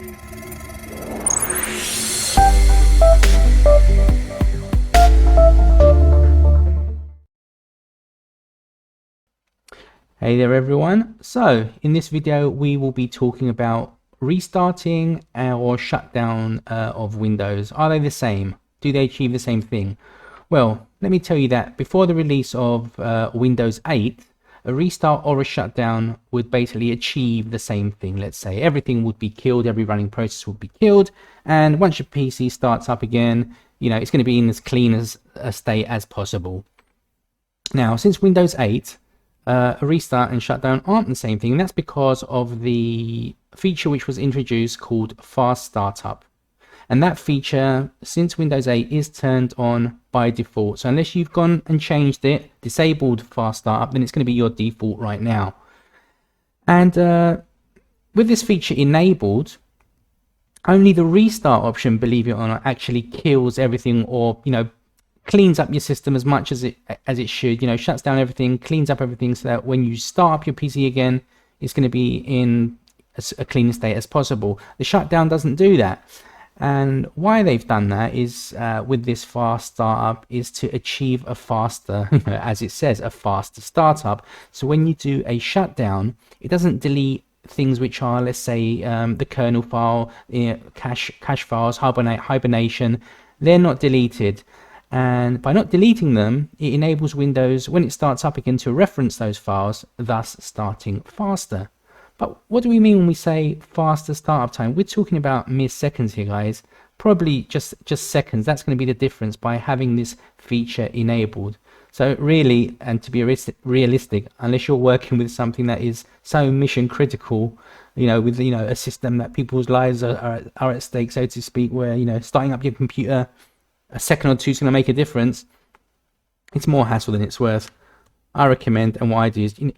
Hey there everyone. So in this video we will be talking about restarting or shutdown of Windows. Are they the same? Do they achieve the same thing? Well, let me tell you that before the release of Windows 8, a restart or a shutdown would basically achieve the same thing. Let's say everything would be killed, every running process would be killed, and once your PC starts up again, you know, it's going to be in as clean as a state as possible. Now, since Windows 8, a restart and shutdown aren't the same thing, and that's because of the feature which was introduced called fast startup. And that feature, since Windows 8, is turned on by default. So unless you've gone and changed it, disabled fast startup, then it's going to be your default right now. And with this feature enabled, only the restart option, believe it or not, actually kills everything, or, you know, cleans up your system as much as it should. You know, shuts down everything, cleans up everything, so that when you start up your PC again, it's going to be in a clean state as possible. The shutdown doesn't do that, and why they've done that is with this fast startup is to achieve a faster, as it says, a faster startup. So when you do a shutdown, it doesn't delete things which are, let's say, the kernel file, cache files, hibernation. They're not deleted. And by not deleting them, it enables Windows, when it starts up again, to reference those files, thus starting faster. But what do we mean when we say faster startup time? We're talking about mere seconds here, guys. Probably just seconds. That's going to be the difference by having this feature enabled. So really, and to be realistic, unless you're working with something that is so mission critical, you know, with, you know, a system that people's lives are at stake, so to speak, where, you know, starting up your computer a second or two is going to make a difference, it's more hassle than it's worth. I recommend, and what I do is, you know,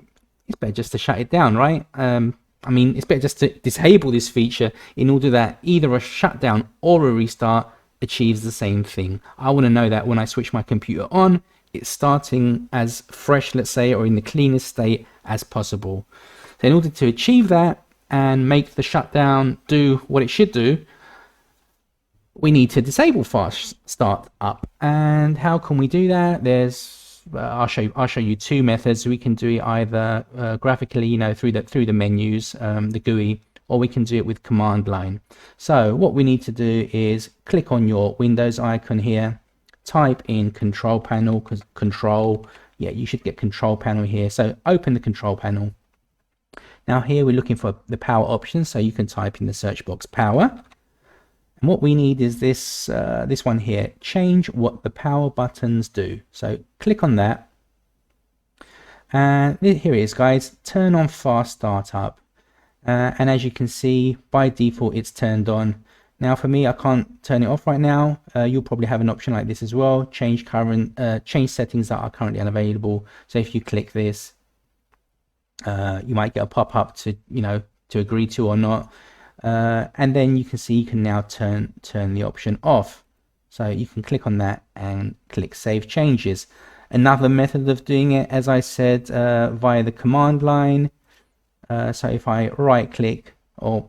it's better just to shut it down, right? I mean, it's better just to disable this feature in order that either a shutdown or a restart achieves the same thing. I want to know that when I switch my computer on, it's starting as fresh, let's say, or in the cleanest state as possible. So in order to achieve that and make the shutdown do what it should do, we need to disable fast start up. And how can we do that? There's I'll show you two methods. We can do it either graphically, you know, through the menus, the GUI, or we can do it with command line. So what we need to do is click on your Windows icon here, type in control panel, because control, yeah, you should get control panel here. So open the control panel. Now here we're looking for the power option, so you can type in the search box power. And what we need is this this one here, change what the power buttons do. So click on that. And here it is, guys. Turn on fast startup. And as you can see, by default, it's turned on. Now for me, I can't turn it off right now. You'll probably have an option like this as well. Change settings that are currently unavailable. So if you click this, you might get a pop-up to, you know, to agree to or not. And then you can see you can now turn the option off. So you can click on that and click save changes. Another method of doing it, as I said, via the command line. So if I right click, or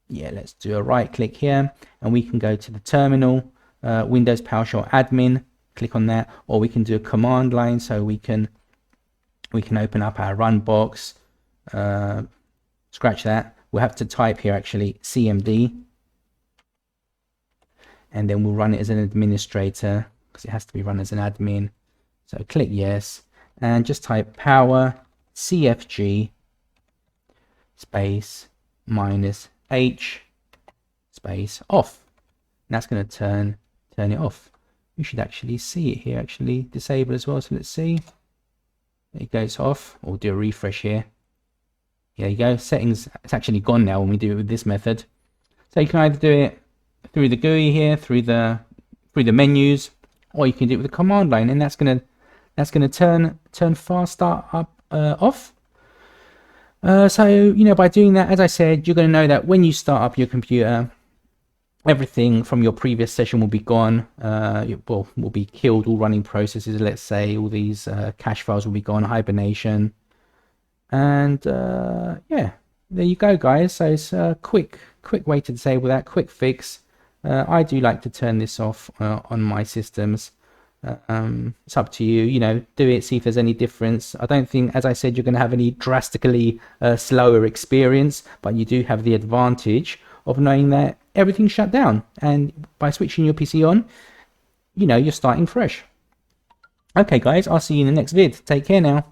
yeah, let's do a right click here, and we can go to the terminal, Windows PowerShell admin, click on that, or we can do a command line. So we can open up our run box, scratch that. We'll have to type here actually CMD, and then we'll run it as an administrator because it has to be run as an admin. So click yes, and just type power CFG space -H space off. And that's going to turn it off. You should actually see it here, actually disable as well. So let's see. It goes off. We'll do a refresh here. There you go, settings, it's actually gone now when we do it with this method. So you can either do it through the GUI here, through the menus, or you can do it with the command line, and that's gonna turn fast start up off. So you know, by doing that, as I said, you're gonna know that when you start up your computer, everything from your previous session will be gone. Will be killed, all running processes, let's say, all these cache files will be gone, hibernation. And yeah, there you go, guys. So it's a quick quick way to disable that, quick fix. I do like to turn this off on my systems. It's up to you, you know, do it, see if there's any difference. I don't think, as I said, you're going to have any drastically slower experience, but you do have the advantage of knowing that everything's shut down, and by switching your PC on, you know, you're starting fresh. Okay guys, I'll see you in the next vid. Take care now.